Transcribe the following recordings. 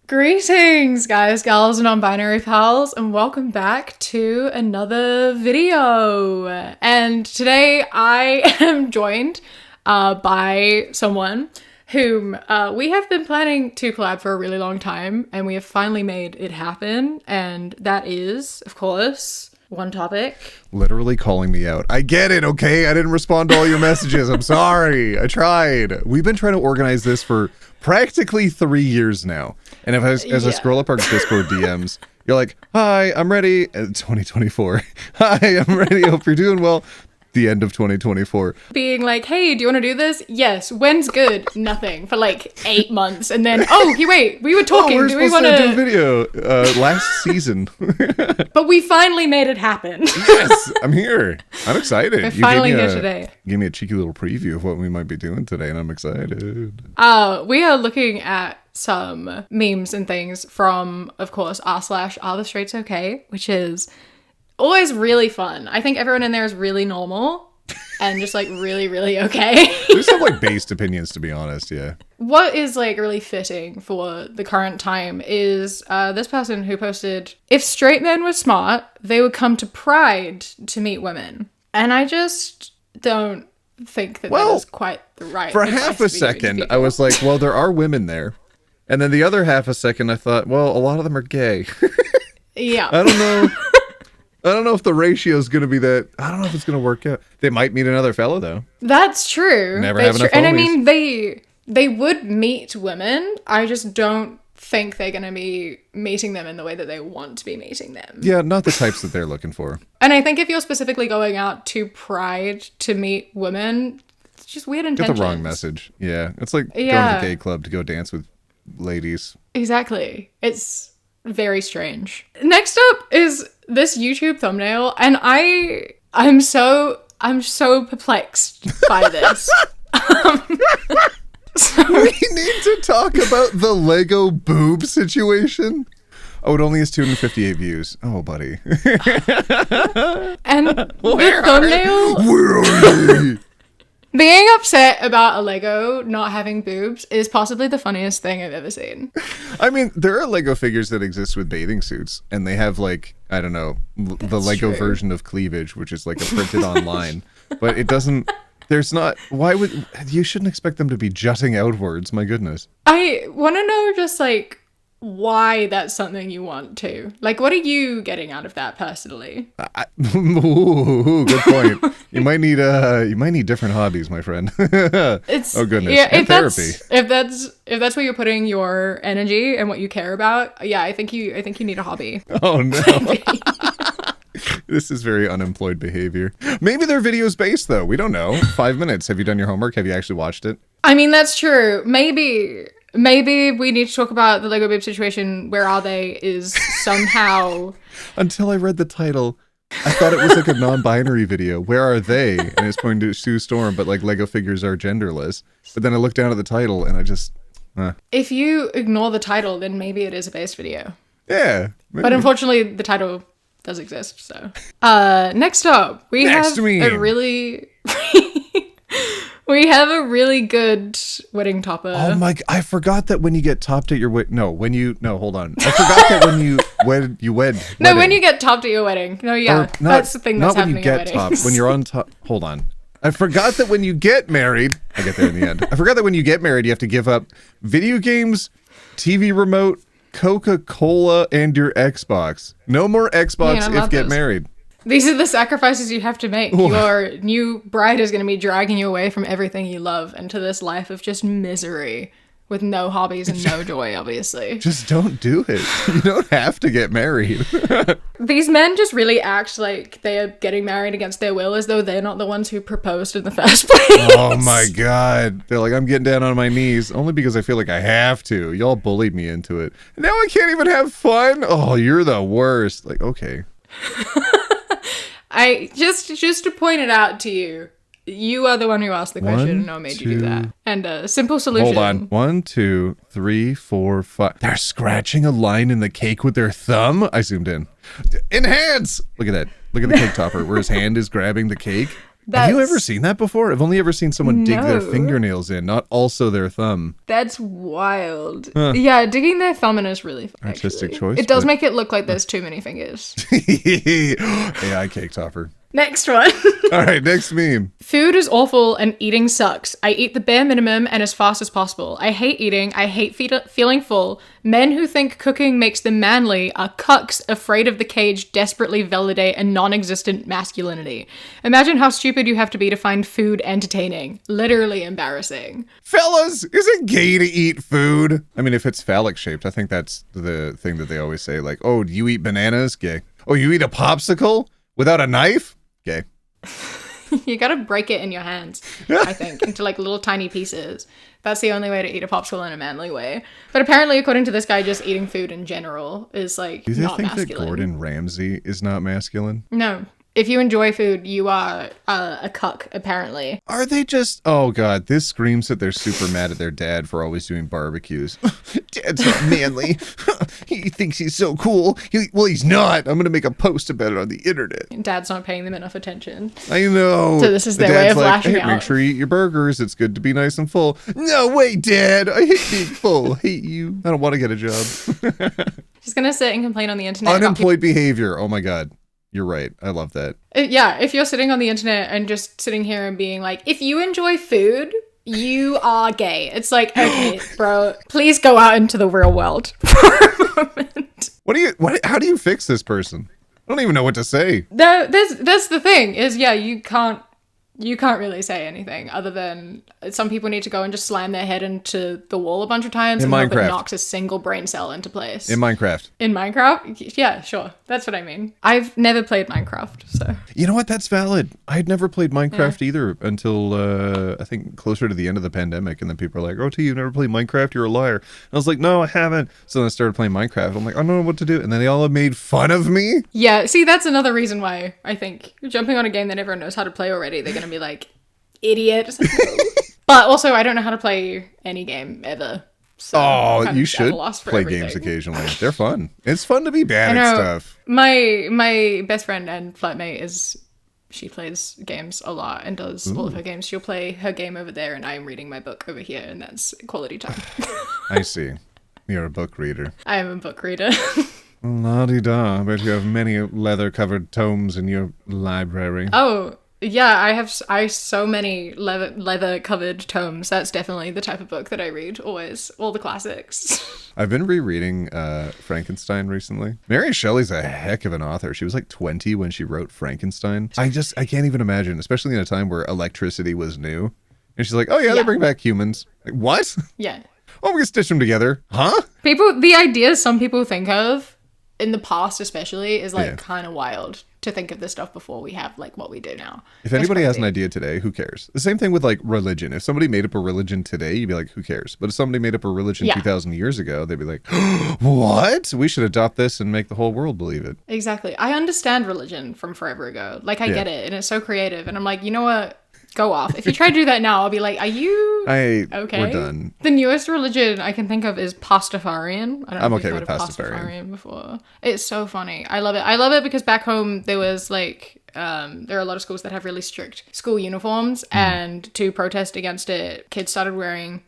Greetings, guys, gals, and non-binary pals, and welcome back to another video. And today I am joined by someone whom we have been planning to collab for a really long time, and we have finally made it happen, and that is, of course, One Topic. Literally calling me out. I get it, okay? I didn't respond to all your messages. I'm sorry. I tried. We've been trying to organize this for practically 3 years now. And if as I scroll up our Discord DMs, you're like, hi, I'm ready. 2024. Hi, I'm ready. Hope you're doing well. The end of 2024. Being like, hey, do you want to do this? Yes. When's good? Nothing. For like 8 months. And then, oh, wait, we were talking. We're do we supposed want to do a video last season. But we finally made it happen. Yes, I'm here. I'm excited. We're finally here today. Give me a cheeky little preview of what we might be doing today, and I'm excited. We are looking at some memes and things from, of course, r/Are the Straights Okay, which is always really fun. I think everyone in there is really normal and just like really, really okay. There's some like based opinions, to be honest. Yeah. What is like really fitting for the current time is this person who posted, if straight men were smart, they would come to Pride to meet women. And I just don't think that that is quite the right. For half a second, I was like, well, there are women there. And then the other half a second, I thought, well, a lot of them are gay. Yeah. I don't know. I don't know if the ratio is going to be that. I don't know if it's going to work out. They might meet another fellow, though. That's true. Never have enough homies. And I mean, they would meet women. I just don't think they're going to be meeting them in the way that they want to be meeting them. Yeah, not the types that they're looking for. And I think if you're specifically going out to Pride to meet women, it's just weird intentions. Get the wrong message. Yeah. It's like going to the gay club to go dance with ladies. Exactly. It's very strange. Next up is this YouTube thumbnail, and I'm so perplexed by this. We need to talk about the Lego boob situation. Oh, it only has 258 views. Oh, buddy. And the thumbnail, Where are they? being upset about a Lego not having boobs is possibly the funniest thing I've ever seen. I mean, there are Lego figures that exist with bathing suits, and they have, like, I don't know, the Lego version of cleavage, which is like a printed online, but it doesn't, there's not, you shouldn't expect them to be jutting outwards, my goodness. I want to know just, like, why that's something you want to. Like, what are you getting out of that personally? Ooh, good point. You might need different hobbies, my friend. Oh goodness. Yeah, and therapy. If that's where you're putting your energy and what you care about, yeah, I think you need a hobby. Oh no. This is very unemployed behavior. Maybe they're videos based though. We don't know. 5 minutes. Have you done your homework? Have you actually watched it? I mean, that's true. Maybe we need to talk about the Lego boob situation. Where are they? Is somehow. Until I read the title, I thought it was like a non-binary video. Where are they? And it's pointing to Sue Storm, but like Lego figures are genderless. But then I looked down at the title and I just. If you ignore the title, then maybe it is a base video. Yeah. Maybe. But unfortunately, the title does exist. So next up, we have a really. We have a really good wedding topper. Oh my, I forgot that when you get topped at your wedding. No, hold on. I forgot that when you wed. No, when you get topped at your wedding. No, yeah. That's the thing that's happening at weddings. Not when you get topped. When you're on top. Hold on. I forgot that when you get married. I get there in the end. I forgot that when you get married, you have to give up video games, TV remote, Coca-Cola, and your Xbox. No more Xbox if get married. These are the sacrifices you have to make. Your new bride is going to be dragging you away from everything you love into this life of just misery with no hobbies and no joy, obviously. Just don't do it. You don't have to get married. These men just really act like they are getting married against their will, as though they're not the ones who proposed in the first place. Oh my God. They're like, I'm getting down on my knees only because I feel like I have to. Y'all bullied me into it. Now I can't even have fun. Oh, you're the worst. Like, okay. I just to point it out to you, you are the one who asked the question and I made you do that. And a simple solution. Hold on. 1, 2, 3, 4, 5. They're scratching a line in the cake with their thumb. I zoomed in. Enhance. Look at that. Look at the cake topper where his hand is grabbing the cake. Have you ever seen that before? I've only ever seen someone dig their No. fingernails in, not also their thumb. That's wild. Yeah, digging their thumb in is really fun. Artistic actually. choice, It does but- make it look like there's too many fingers. AI cake topper. Next one. All right, next meme. Food is awful and eating sucks. I eat the bare minimum and as fast as possible. I hate eating. I hate feeling full. Men who think cooking makes them manly are cucks afraid of the cage desperately validate a non-existent masculinity. Imagine how stupid you have to be to find food entertaining. Literally embarrassing. Fellas, is it gay to eat food? I mean, if it's phallic shaped, I think that's the thing that they always say. Like, oh, do you eat bananas? Gay. Oh, you eat a popsicle without a knife? Gay. You gotta break it in your hands, I think, into like little tiny pieces. That's the only way to eat a popsicle in a manly way. But apparently, according to this guy, just eating food in general is like Do they not think masculine. that Gordon Ramsay is not masculine? No. If you enjoy food, you are a cuck, apparently. Are they just... Oh, God, this screams that they're super mad at their dad for always doing barbecues. Dad's not manly. He thinks he's so cool. Well, he's not. I'm going to make a post about it on the internet. Dad's not paying them enough attention. I know. So this is The their way dad's of like, lashing hey, out. Make sure you eat your burgers. It's good to be nice and full. No way, Dad. I hate being full. Hate you. I don't want to get a job. Just gonna sit and complain on the internet. about Unemployed behavior. Oh, my God. You're right. I love that. Yeah, if you're sitting on the internet and just sitting here and being like, if you enjoy food, you are gay. It's like, okay, bro, please go out into the real world for a moment. How do you fix this person? I don't even know what to say. That's the thing is, yeah, you can't really say anything other than some people need to go and just slam their head into the wall a bunch of times In and hope it Minecraft. knocks a single brain cell into place. In Minecraft. In Minecraft? Yeah, sure. That's what I mean. I've never played Minecraft, so. You know what? That's valid. I had never played Minecraft either until I think closer to the end of the pandemic. And then people were like, oh, T, you've never played Minecraft? You're a liar. And I was like, no, I haven't. So then I started playing Minecraft. I'm like, I don't know what to do. And then they all made fun of me. Yeah, see, that's another reason why I think jumping on a game that everyone knows how to play already, they're going to be like, idiot. But also, I don't know how to play any game ever. So I'm Oh, kind you of at a should loss for play everything. games occasionally. They're fun. It's fun to be bad I at know. stuff. My best friend and flatmate she plays games a lot and does all of her games. She'll play her game over there and I'm reading my book over here and that's quality time. I see. You're a book reader. I am a book reader. La-di-da. I bet you have many leather-covered tomes in your library. Oh, yeah, I so many leather covered tomes. That's definitely the type of book that I read always. All the classics. I've been rereading Frankenstein recently. Mary Shelley's a heck of an author. She was like 20 when she wrote Frankenstein. I can't even imagine, especially in a time where electricity was new. And she's like, oh yeah, they Yeah. bring back humans. Like, what? Yeah. Oh, we can stitch them together. Huh? The ideas some people think of in the past especially is like Yeah. kind of wild to think of this stuff before we have like what we do now. If anybody has an crazy. idea today, who cares? The same thing with like religion. If somebody made up a religion today, you'd be like, who cares? But if somebody made up a religion Yeah. 2,000 years ago, they'd be like, what? We should adopt this and make the whole world believe it. Exactly. I understand religion from forever ago. Like I Yeah. get it and it's so creative and I'm like, you know what? Go off. If you try to do that now, I'll be like, are you okay? We're done. The newest religion I can think of is Pastafarian. I don't know I'm if you've okay heard with of Pastafarian. before. It's so funny. I love it. I love it because back home there was like there are a lot of schools that have really strict school uniforms and to protest against it, kids started wearing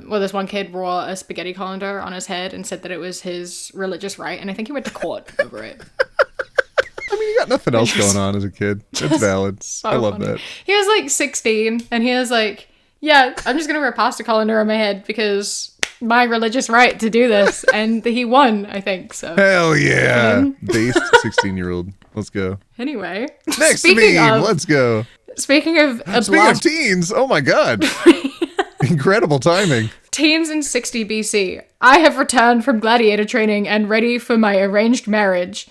this one kid wore a spaghetti colander on his head and said that it was his religious right and I think he went to court over it. I mean, you got nothing else going on as a kid. It's valid. So I love funny. that. He was like 16 and he was like, yeah, I'm just gonna wear a pasta colander on my head because my religious right to do this. And he won, I think. So Hell yeah. Based 16-year-old. Let's go. anyway. Next speaking meme. of Let's go. speaking of a Speaking of blast teens, oh my God. Incredible timing. teens in 60 BC, I have returned from gladiator training and ready for my arranged marriage.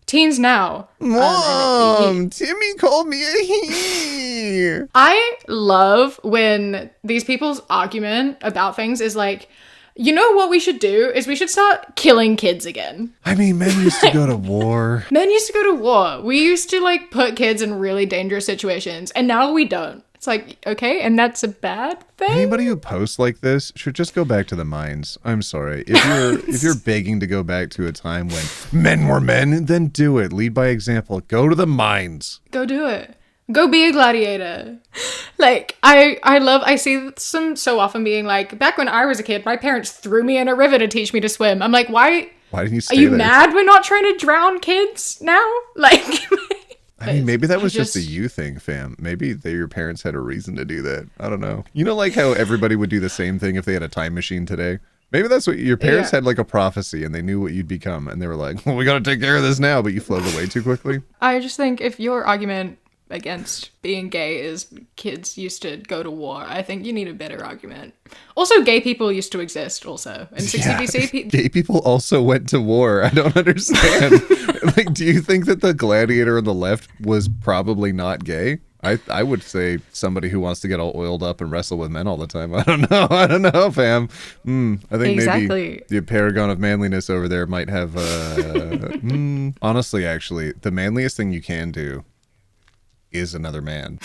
Teens now. Mom, Timmy called me a he. I love when these people's argument about things is like, you know what we should do is we should start killing kids again. I mean, men used to go to war. Men used to go to war. We used to like put kids in really dangerous situations and now we don't. It's like, okay, and that's a bad thing? Anybody who posts like this should just go back to the mines. I'm sorry. If you're begging to go back to a time when men were men, then do it. Lead by example. Go to the mines. Go do it. Go be a gladiator. Like, I see some so often being like, back when I was a kid, my parents threw me in a river to teach me to swim. I'm like, why didn't you stay are you there? mad we're not trying to drown kids now? Like, I mean, maybe that was just a you thing, fam. Maybe your parents had a reason to do that. I don't know. You know, like how everybody would do the same thing if they had a time machine today? Maybe that's what your parents had, like a prophecy, and they knew what you'd become. And they were like, well, we got to take care of this now, but you floated away too quickly. I just think if your argument against being gay is kids used to go to war, I think you need a better argument. Also, gay people used to exist also. In 60 BC, gay people also went to war. I don't understand. Like, do you think that the gladiator on the left was probably not gay? I would say somebody who wants to get all oiled up and wrestle with men all the time. I don't know, fam. I think maybe the paragon of manliness over there might have, honestly, actually, the manliest thing you can do is another man.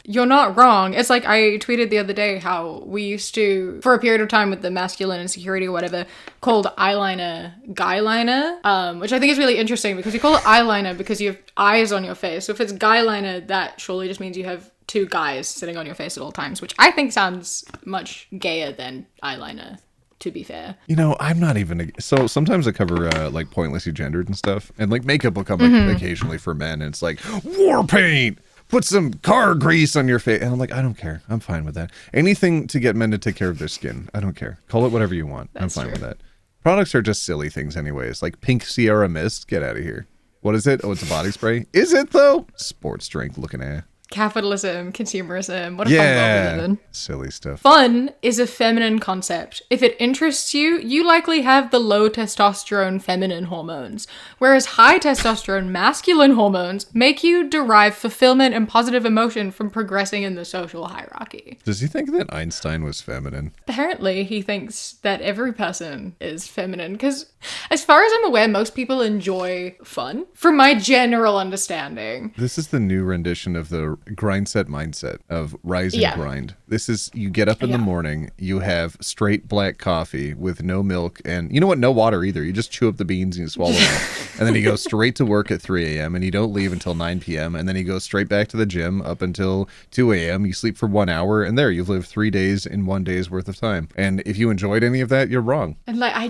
You're not wrong. It's like I tweeted the other day how we used to, for a period of time with the masculine insecurity or whatever, called eyeliner guyliner, which I think is really interesting because you call it eyeliner because you have eyes on your face. So if it's guyliner, that surely just means you have two guys sitting on your face at all times, which I think sounds much gayer than eyeliner, to be fair. You know, I'm not even... So sometimes I cover like Pointlessly Gendered and stuff, and like makeup will come like occasionally for men, and it's like, war paint! Put some car grease on your face. And I'm like, I don't care. I'm fine with that. Anything to get men to take care of their skin. I don't care. Call it whatever you want. I'm fine with that. Products are just silly things anyways. Like Pink Sierra Mist. Get out of here. What is it? Oh, it's a body spray. Is it though? Sports drink looking at. Capitalism, consumerism, what a fun world we live in. Silly stuff. Fun is a feminine concept. If it interests you, you likely have the low testosterone feminine hormones, whereas high testosterone masculine hormones make you derive fulfillment and positive emotion from progressing in the social hierarchy. Does he think that Einstein was feminine? Apparently, he thinks that every person is feminine, because as far as I'm aware, most people enjoy fun, from my general understanding. This is the new rendition of the grind set mindset of rise and grind. This is, you get up in the morning, you have straight black coffee with no milk, and you know what, no water either. You just chew up the beans and you swallow them. And then you go straight to work at 3 a.m. and you don't leave until 9 p.m. And then you go straight back to the gym up until 2 a.m. You sleep for 1 hour, and there, you've lived 3 days in 1 day's worth of time. And if you enjoyed any of that, you're wrong. And like, I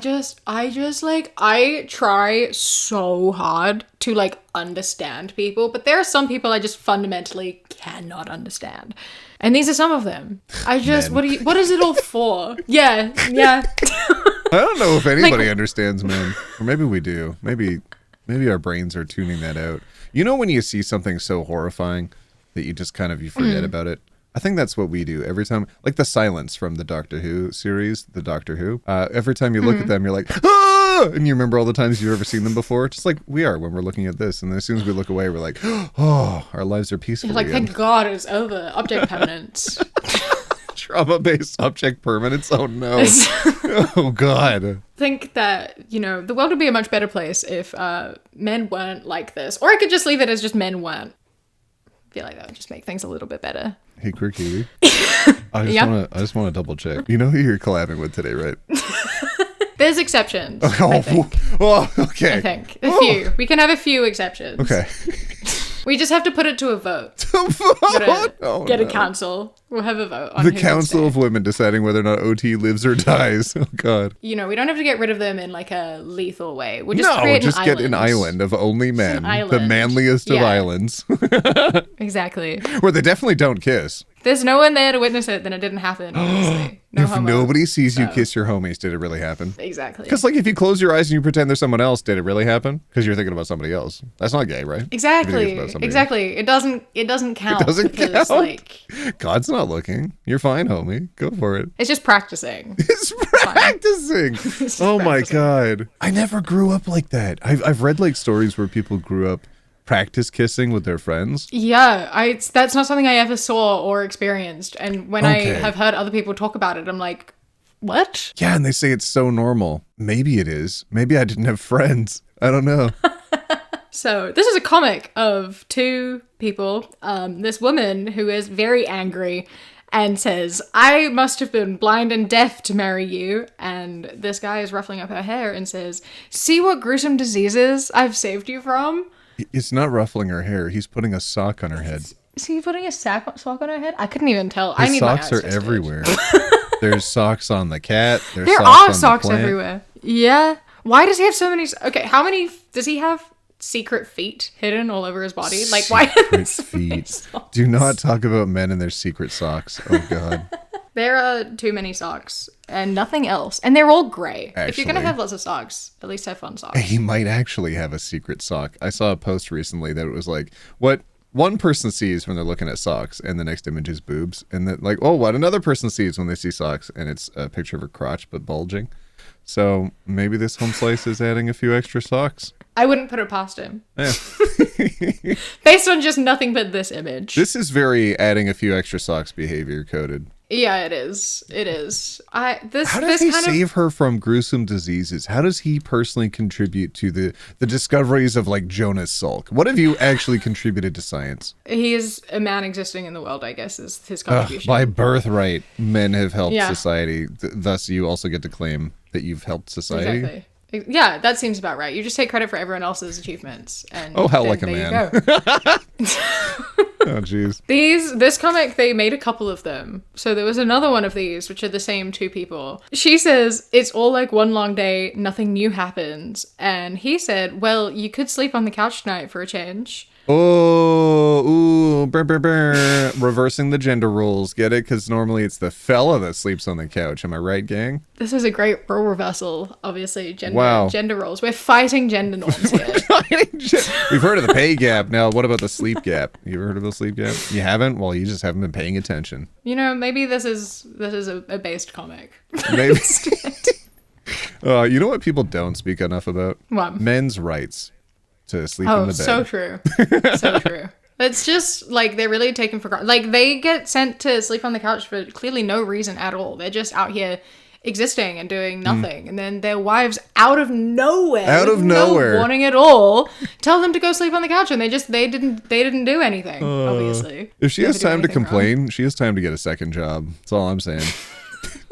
try so hard to like understand people, but there are some people I just fundamentally cannot understand. And these are some of them. I just, what is it all for? Yeah. I don't know if anybody understands men, or maybe we do. Maybe our brains are tuning that out. You know, when you see something so horrifying that you just you forget about it. I think that's what we do every time. Like the silence from the Doctor Who series, the Doctor Who. Every time you look at them, you're like, ah! And you remember all the times you've ever seen them before. Just like we are when we're looking at this. And then as soon as we look away, we're like, oh, our lives are peaceful again. Thank God it's over. Object permanence. Trauma-based object permanence? Oh no. Oh God. I think that, the world would be a much better place if men weren't like this. Or I could just leave it as just men weren't. I feel like that would just make things a little bit better. Hey, Queer Kiwi. I just want to double check. You know who you're collabing with today, right? There's exceptions. I think. Oh, okay. I think. A few. We can have a few exceptions. Okay. We just have to put it to a vote. To vote? Get a council. We'll have a vote on the Council of Women deciding whether or not OT lives or dies. Oh God. We don't have to get rid of them in like a lethal way. We'll just get an island of only men. The manliest of islands. Exactly. Where they definitely don't kiss. There's no one there to witness it, then it didn't happen, obviously. No if nobody sees you kiss your homies, did it really happen? Exactly. Because if you close your eyes and you pretend there's someone else, did it really happen? Because you're thinking about somebody else. That's not gay, right? Exactly. Exactly. It doesn't count. It doesn't count. God's not looking. You're fine, homie. Go for it. It's just practicing. It's practicing. Oh my God. I never grew up like that. I've read stories where people grew up practice kissing with their friends. Yeah, that's not something I ever saw or experienced. And when I have heard other people talk about it, I'm like, what? Yeah, and they say it's so normal. Maybe it is. Maybe I didn't have friends. I don't know. So this is a comic of two people. This woman who is very angry and says, I must have been blind and deaf to marry you. And this guy is ruffling up her hair and says, see what gruesome diseases I've saved you from? It's not ruffling her hair. He's putting a sock on her head. Is he putting a sock on her head? I couldn't even tell. His I need socks my are eyes tested. everywhere. There's socks on the cat. There's There socks are on socks the plant. everywhere. Yeah. Why does he have so many? Okay, how many does he have? Secret feet hidden all over his body. Like, why? Secret feet. Do not talk about men and their secret socks. Oh God. There are too many socks and nothing else, and they're all gray. If you're gonna Actually. have lots of socks, at least have fun socks. He might actually have a secret sock. I saw a post recently that it was like what one person sees when they're looking at socks, and the next image is boobs, and then like, oh, what another person sees when they see socks, and it's a picture of her crotch but bulging. So maybe this home slice is adding a few extra socks. I wouldn't put it past him. Yeah. Based on just nothing but this image. This is very adding a few extra socks behavior coded. Yeah, it is. It is. How does this he kind save her from gruesome diseases? How does he personally contribute to the discoveries of like Jonas Salk? What have you actually contributed to science? he is a man existing in the world, I guess, is his contribution. By birthright, men have helped Yeah. society. Thus, you also get to claim that you've helped society. Exactly. Yeah, that seems about right. You just take credit for everyone else's achievements, and Oh, hell, then like a there man. you go. Oh, jeez. This comic, they made a couple of them. So there was another one of these, which are the same two people. She says, it's all like one long day, nothing new happens. And he said, well, you could sleep on the couch tonight for a change. Oh, ooh, brr, brr, brr. Reversing the gender roles. Get it? Because normally it's the fella that sleeps on the couch. Am I right, gang? This is a great role reversal, obviously, Wow. gender roles. We're fighting gender norms here. We've heard of the pay gap. Now, what about the sleep gap? You ever heard of the sleep gap? You haven't? Well, you just haven't been paying attention. You know, maybe this is a based comic. Maybe. You know what people don't speak enough about? What? Men's rights to sleep in Oh, the bed. so true. So true. It's just like they're really taken for granted. Like they get sent to sleep on the couch for clearly no reason at all. They're just out here existing and doing nothing. And then their wives out of nowhere, Out of with nowhere. no warning at all, tell them to go sleep on the couch and they didn't do anything, obviously. If she They has didn't do time to anything wrong. complain, she has time to get a second job. That's all I'm saying.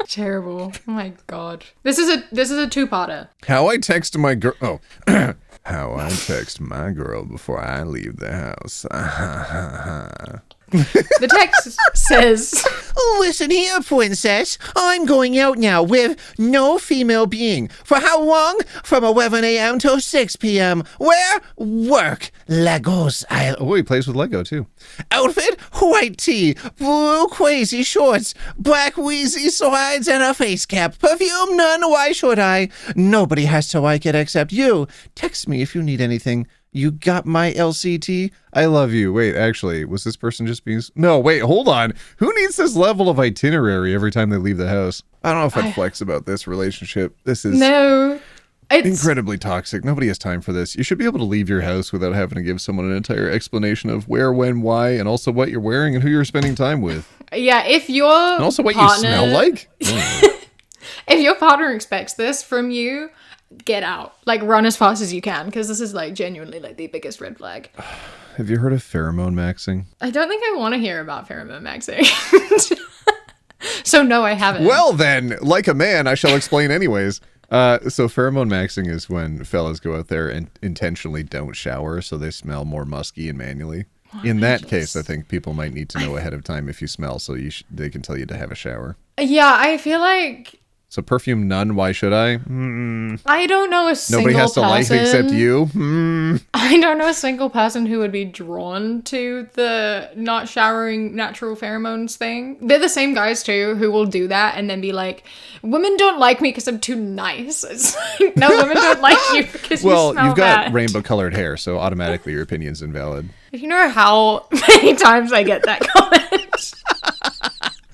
Terrible. Oh my god. This is a two-parter. How I text my girl. Oh. How I text my girl before I leave the house. The text says, Listen here, princess. I'm going out now with no female being. For how long? From 11 a.m. till 6 p.m. Where? Work. Legos. Oh, he plays with Lego too. Outfit? White tee. Blue crazy shorts. Black wheezy slides and a face cap. Perfume? None. Why should I? Nobody has to like it except you. Text me if you need anything. You got my LCT? I love you. Wait, actually, was this person just being... No, wait, hold on. Who needs this level of itinerary every time they leave the house? I don't know if I'd flex about this relationship. This is no. It's incredibly toxic. Nobody has time for this. You should be able to leave your house without having to give someone an entire explanation of where, when, why, and also what you're wearing and who you're spending time with. yeah, if your And also what partner, you smell like. if your partner expects this from you, get out. Like run as fast as you can because this is like genuinely like the biggest red flag. Have you heard of pheromone maxing? I don't think I want to hear about pheromone maxing. So no, I haven't. Well then, like a man, I shall explain anyways. So pheromone maxing is when fellas go out there and intentionally don't shower so they smell more musky and manually. In that case, I think people might need to know ahead of time if you smell so they can tell you to have a shower. Yeah, I feel like So perfume none, why should I? I don't know a single Nobody has to like person. it except you. I don't know a single person who would be drawn to the not showering natural pheromones thing. They're the same guys too who will do that and then be like, women don't like me because I'm too nice. It's like, no, women don't like you because you Well, smell you've got bad. rainbow colored hair, so automatically your opinion's invalid. You know how many times I get that comment?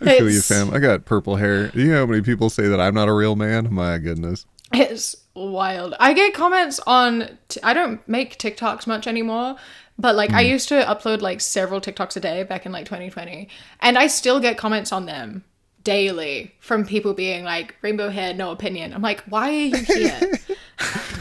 I feel you, It's- fam. I got purple hair. You know how many people say that I'm not a real man? My goodness. It's wild. I get comments on. I don't make TikToks much anymore, but like I used to upload like several TikToks a day back in like 2020, and I still get comments on them daily from people being like, "Rainbow hair, no opinion." I'm like, why are you here?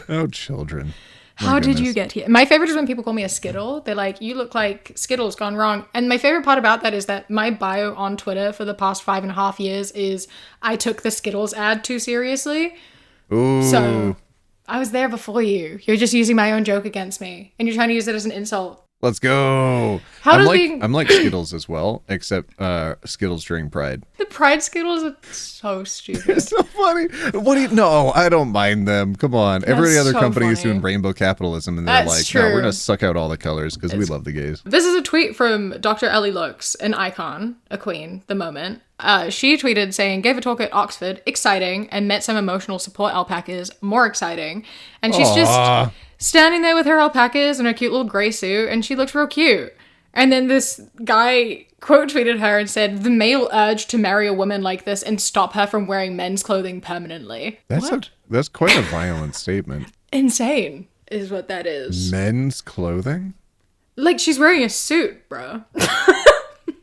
Oh, children. How did you goodness. get here? My favorite is when people call me a Skittle. They're like, you look like Skittles gone wrong. And my favorite part about that is that my bio on Twitter for the past 5.5 years is I took the Skittles ad too seriously. Ooh. So I was there before you. You're just using my own joke against me, and you're trying to use it as an insult. Let's go. How does being... I'm like Skittles as well, except Skittles during Pride. The Pride Skittles are so stupid. It's so funny. What do you? No, I don't mind them. Come on. Every other so company is funny. doing rainbow capitalism, and they're That's like, true. no, we're gonna suck out all the colors because we love the gays. This is a tweet from Dr. Ellie Looks, an icon, a queen, the moment. She tweeted saying, gave a talk at Oxford, exciting, and met some emotional support alpacas, more exciting. And she's just standing there with her alpacas in her cute little grey suit, and she looks real cute. And then this guy quote tweeted her and said, the male urge to marry a woman like this and stop her from wearing men's clothing permanently. That's quite a violent statement. Insane is what that is. Men's clothing? Like, she's wearing a suit, bro.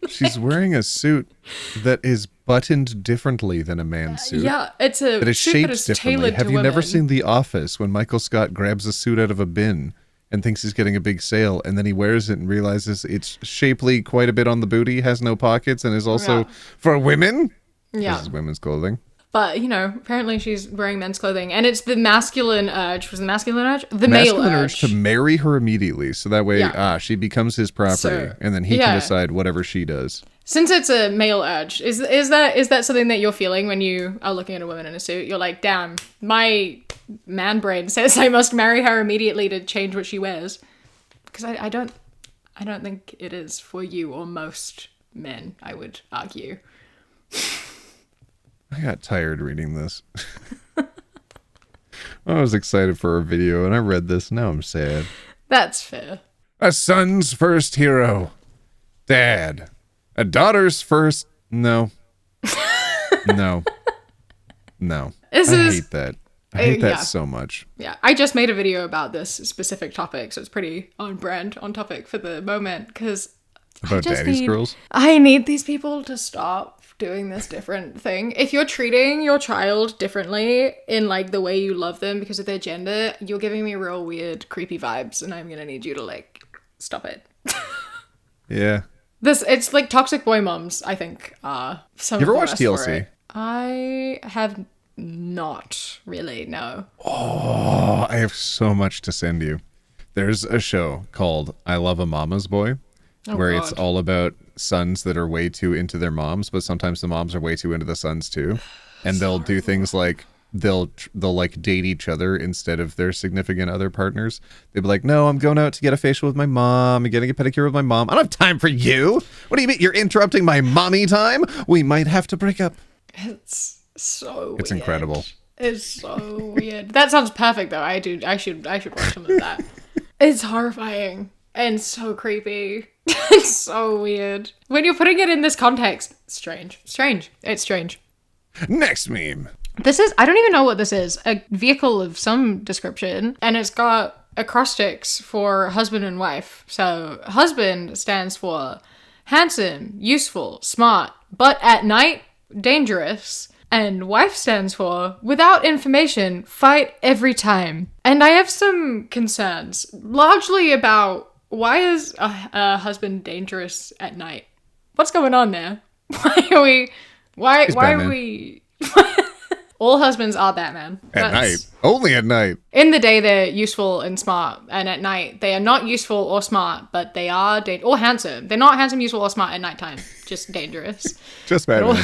She's wearing a suit that is buttoned differently than a man's suit. Yeah, it's a It is suit shaped that is differently. tailored Have to you women. never seen The Office when Michael Scott grabs a suit out of a bin and thinks he's getting a big sale, and then he wears it and realizes it's shapely quite a bit on the booty, has no pockets, and is also Yeah. for women? Yeah. This is women's clothing. But, you know, apparently she's wearing men's clothing. And it's the masculine urge. Was the masculine urge? The Masculine male urge to marry her immediately, so that way she becomes his property, So, and then he yeah. can decide whatever she does. Since it's a male urge, is that something that you're feeling when you are looking at a woman in a suit? You're like, damn, my man brain says I must marry her immediately to change what she wears. Because I don't think it is for you or most men, I would argue. I got tired reading this. I was excited for a video, and I read this. Now I'm sad. That's fair. A son's first hero. Dad. A daughter's first... No. No. No. I hate that. I hate that so much. Yeah, I just made a video about this specific topic, so it's pretty on brand, on topic for the moment, because About daddy's girls? I need these people to stop doing this different thing. If you're treating your child differently in like the way you love them because of their gender, you're giving me real weird, creepy vibes, and I'm gonna need you to like stop it. Yeah. It's like toxic boy moms, I think. Some You ever of the watch rest for TLC? it. I have not really, no. Oh, I have so much to send you. There's a show called I Love a Mama's Boy, where it's God. all about sons that are way too into their moms, but sometimes the moms are way too into the sons too. And they'll do things like they'll like date each other instead of their significant other partners. They'll be like, no, I'm going out to get a facial with my mom. I'm getting a pedicure with my mom. I don't have time for you. What do you mean? You're interrupting my mommy time? We might have to break up. It's so It's weird. incredible. It's so weird. That sounds perfect though. I should watch some of that. It's horrifying and so creepy. It's so weird. When you're putting it in this context, strange. It's strange. Next meme. This is, I don't even know what this is. A vehicle of some description. And it's got acrostics for husband and wife. So husband stands for handsome, useful, smart, but at night, dangerous. And wife stands for without information, fight every time. And I have some concerns, largely about why is a husband dangerous at night? What's going on there? Why are we all husbands are Batman. At night. Only at night. In the day, they're useful and smart, and at night, they are not useful or smart, but they are or handsome. They're not handsome, useful, or smart at nighttime. Just dangerous. Just Batman.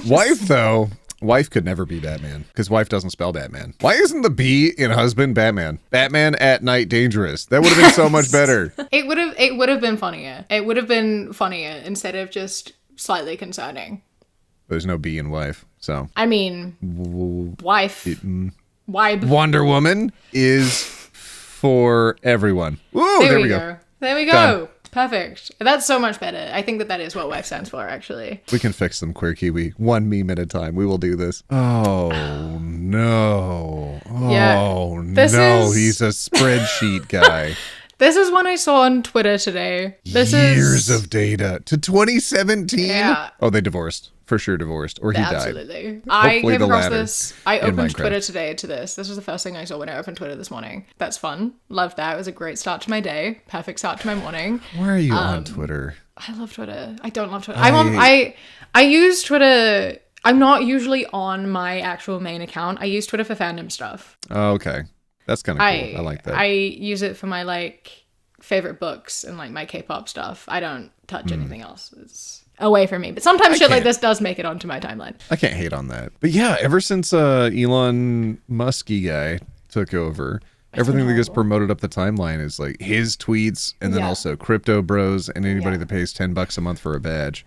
Wife, though. Wife could never be Batman, because wife doesn't spell Batman. Why isn't the B in husband Batman? Batman at night dangerous. That would have been so much better. It would have been funnier. It would have been funnier instead of just slightly concerning. There's no B in wife, so. I mean, wife. Wife. Wonder Woman is for everyone. Woo, there we go. There we go. Done. Perfect. That's so much better. I think that is what wife stands for, actually. We can fix them, Queer Kiwi. One meme at a time. We will do this. Oh, no. Oh, this no. is- He's a spreadsheet guy. This is one I saw on Twitter today. Years of data. To 2017? Yeah. Oh, they divorced. For sure divorced. Or he died. Absolutely. I Hopefully came the across latter this. I in opened Minecraft. Twitter today to this. This was the first thing I saw when I opened Twitter this morning. That's fun. Loved that. It was a great start to my day. Perfect start to my morning. Why are you on Twitter? I love Twitter. I don't love Twitter. I use Twitter. I'm not usually on my actual main account. I use Twitter for fandom stuff. Oh, okay. That's kind of cool. I like that. I use it for my like favorite books and like my K-pop stuff. I don't touch anything else. It's away from me. But sometimes shit like this does make it onto my timeline. I can't hate on that. But yeah, ever since Elon Musky guy took over, everything that gets promoted up the timeline is like his tweets, and then also Crypto Bros and anybody that pays $10 a month for a badge.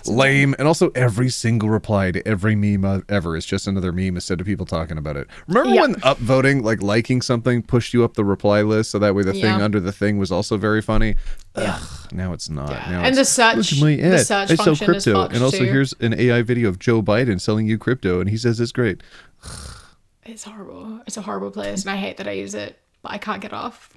Lame. And also every single reply to every meme ever is just another meme instead of people talking about it. Remember when upvoting, like liking something, pushed you up the reply list so that way the thing under the thing was also very funny? Ugh, now it's not. Now and it's, the search I sell function crypto. is fucked And also too. here's an AI video of Joe Biden selling you crypto, and he says it's great. It's horrible. It's a horrible place, and I hate that I use it, but I can't get off.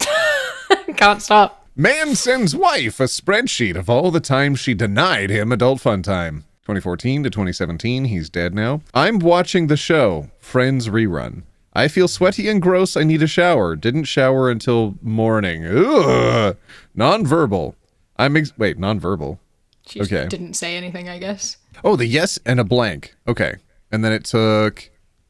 Can't stop. Man sends wife a spreadsheet of all the times she denied him adult fun time. 2014 to 2017, he's dead now. I'm watching the show, Friends rerun. I feel sweaty and gross, I need a shower. Didn't shower until morning. Ugh. Non-verbal. Wait, non-verbal. She just didn't say anything, I guess. Oh, the yes and a blank. Okay. And then it took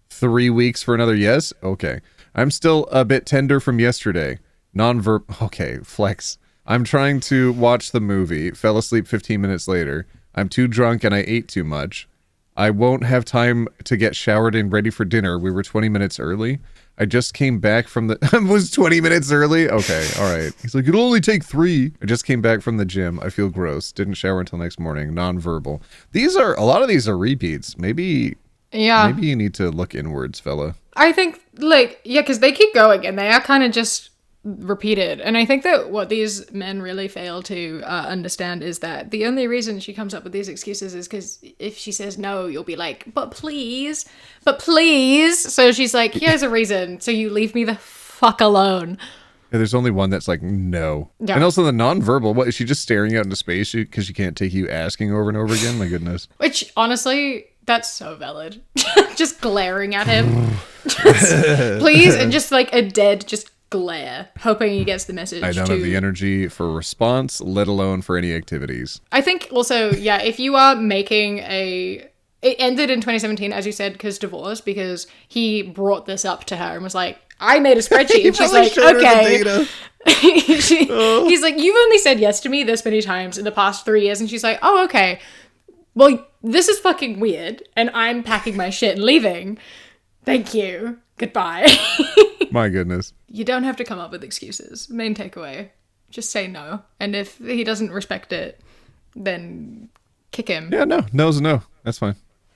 3 weeks for another yes? Okay. I'm still a bit tender from yesterday. Okay, flex. I'm trying to watch the movie. Fell asleep 15 minutes later. I'm too drunk and I ate too much. I won't have time to get showered and ready for dinner. We were 20 minutes early. I just came back from the... was 20 minutes early? Okay, all right. He's like, it'll only take 3. I just came back from the gym. I feel gross. Didn't shower until next morning. Non-verbal. A lot of these are repeats. Maybe you need to look inwards, fella. I think, because they keep going, and they are kind of just repeated. And I think that what these men really fail to understand is that the only reason she comes up with these excuses is because if she says no, you'll be like, but please. So she's like, here's a reason. So you leave me the fuck alone. Yeah, there's only one that's like, no. Yeah. And also the nonverbal, what, is she just staring out into space because she can't take you asking over and over again? My goodness. Which, honestly, that's so valid. Just glaring at him. Please, and just like a dead, just glare, hoping he gets the message. I don't have the energy for response, let alone for any activities. I think also, if you are making it ended in 2017, as you said, because he brought this up to her and was like, I made a spreadsheet. And she's like, okay. He's like, you've only said yes to me this many times in the past 3 years. And she's like, oh, okay. Well, this is fucking weird. And I'm packing my shit and leaving. Thank you. Goodbye. My goodness. You don't have to come up with excuses. Main takeaway. Just say no. And if he doesn't respect it, then kick him. Yeah, no. No's a no. That's fine.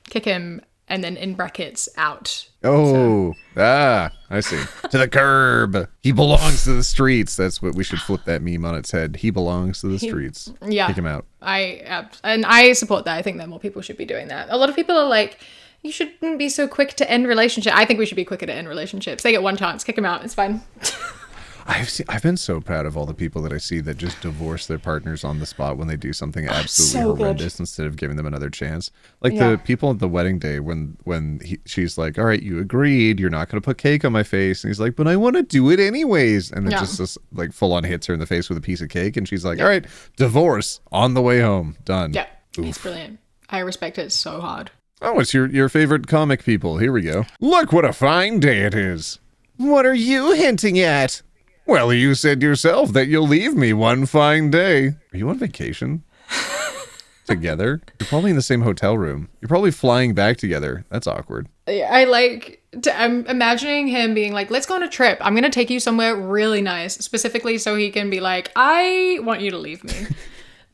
Kick him, and then in brackets, out. Oh, I see. To the curb. He belongs to the streets. That's what we should flip that meme on its head. He belongs to the streets. Yeah. Kick him out. I support that. I think that more people should be doing that. A lot of people are like, you shouldn't be so quick to end relationship. I think we should be quicker to end relationships. They get one chance. Kick them out. It's fine. I've been so proud of all the people that I see that just divorce their partners on the spot when they do something absolutely horrendous instead of giving them another chance. Like the people at the wedding day when she's like, all right, you agreed, you're not going to put cake on my face. And he's like, but I want to do it anyways. And then just like full on hits her in the face with a piece of cake. And she's like, all right, divorce on the way home. Done. Yeah, it's brilliant. I respect it so hard. Oh, it's your favorite comic people. Here we go. Look what a fine day it is. What are you hinting at? Well, you said yourself that you'll leave me one fine day. Are you on vacation? Together? You're probably in the same hotel room. You're probably flying back together. That's awkward. I'm imagining him being like, let's go on a trip. I'm going to take you somewhere really nice, specifically so he can be like, I want you to leave me.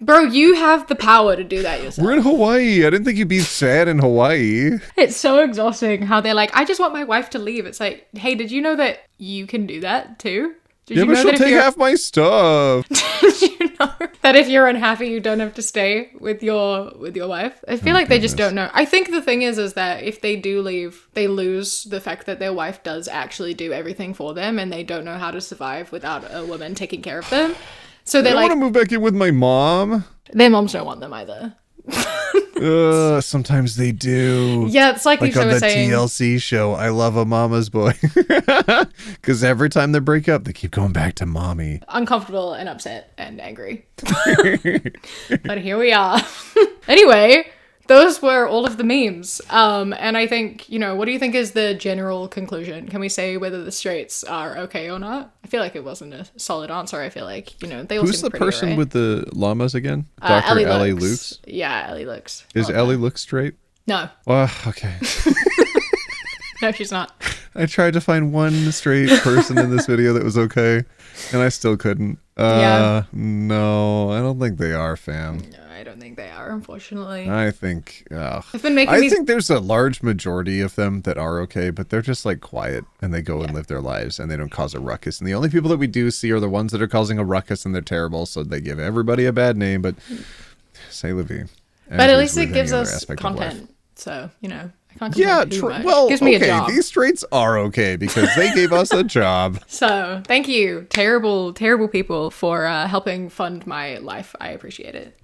Bro, you have the power to do that yourself. We're in Hawaii. I didn't think you'd be sad in Hawaii. It's so exhausting how they're like, I just want my wife to leave. It's like, hey, did you know that you can do that too? But she'll take half my stuff. Did you know that if you're unhappy, you don't have to stay with your wife? I feel like they just don't know. I think the thing is that if they do leave, they lose the fact that their wife does actually do everything for them, and they don't know how to survive without a woman taking care of them. So they're like, I want to move back in with my mom. Their moms don't want them either. Sometimes they do. Yeah, it's like you on were the saying. TLC show, I Love a Mama's Boy. Because every time they break up, they keep going back to mommy. Uncomfortable and upset and angry. But here we are. Anyway, those were all of the memes. And I think, what do you think is the general conclusion? Can we say whether the straights are okay or not? I feel like it wasn't a solid answer. I feel like, they all Who's seem the pretty person alright. with the llamas again? Dr. Ellie Lukes? Yeah, Ellie Lukes. Is Love Ellie that. Lukes straight? No. Well, okay. No, she's not. I tried to find one straight person in this video that was okay, and I still couldn't. Yeah. No, I don't think they are, fam. No, I don't think they are, unfortunately. I think, I've been making I these... think there's a large majority of them that are okay, but they're just like quiet and they go and live their lives and they don't cause a ruckus. And the only people that we do see are the ones that are causing a ruckus and they're terrible, so they give everybody a bad name. But say la vie. But at As least with it any gives other us aspect of life. content. So, I can't complain Yeah, too much. well, Gives me okay, a job. these straights are okay because they gave us a job. So, thank you, terrible, terrible people, for helping fund my life. I appreciate it.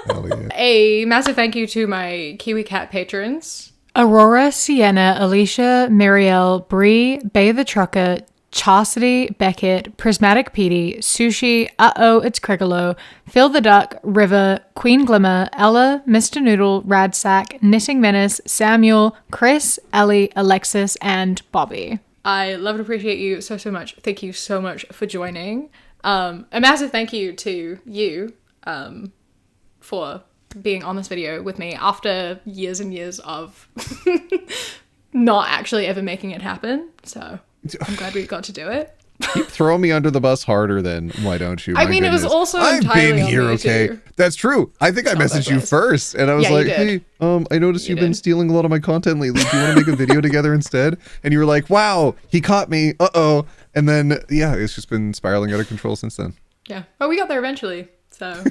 Hell yeah. A massive thank you to my Kiwi Cat patrons. Aurora, Sienna, Alicia, Muriel, Bree, Bay the Trucker, Chastity, Beckett, Prismatic Petey, Sushi, Uh-Oh, It's Crigolo, Phil the Duck, River, Queen Glimmer, Ella, Mr. Noodle, Radsack, Knitting Menace, Samuel, Chris, Ellie, Alexis, and Bobby. I love and appreciate you so much. Thank you so much for joining. A massive thank you to you for being on this video with me after years and years of not actually ever making it happen. So I'm glad we got to do it. Keep throwing me under the bus harder then. Why don't you? I My mean, it was goodness. also I've entirely been on here, me, okay? too. That's true. I think I not messaged you Douglas. first, and I was Yeah, you like, did. hey, I noticed You you've been did. stealing a lot of my content lately. Do you want to make a video together instead? And you were like, wow, he caught me. Uh-oh. And then, yeah, it's just been spiraling out of control since then. Yeah. But we got there eventually. So,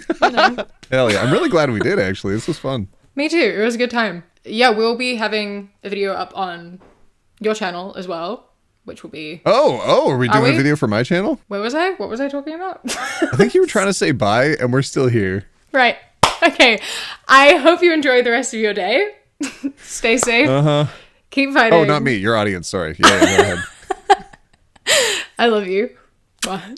Hell yeah. I'm really glad we did, actually. This was fun. me too. It was a good time. Yeah, we'll be having a video up on your channel as well, which will be... Oh, are we doing we? a video for my channel? Where was I? What was I talking about? I think you were trying to say bye, and we're still here. Right. Okay. I hope you enjoy the rest of your day. Stay safe. Uh-huh. Keep fighting. Oh, not me. Your audience. Sorry. Yeah, go ahead. I love you. Bye.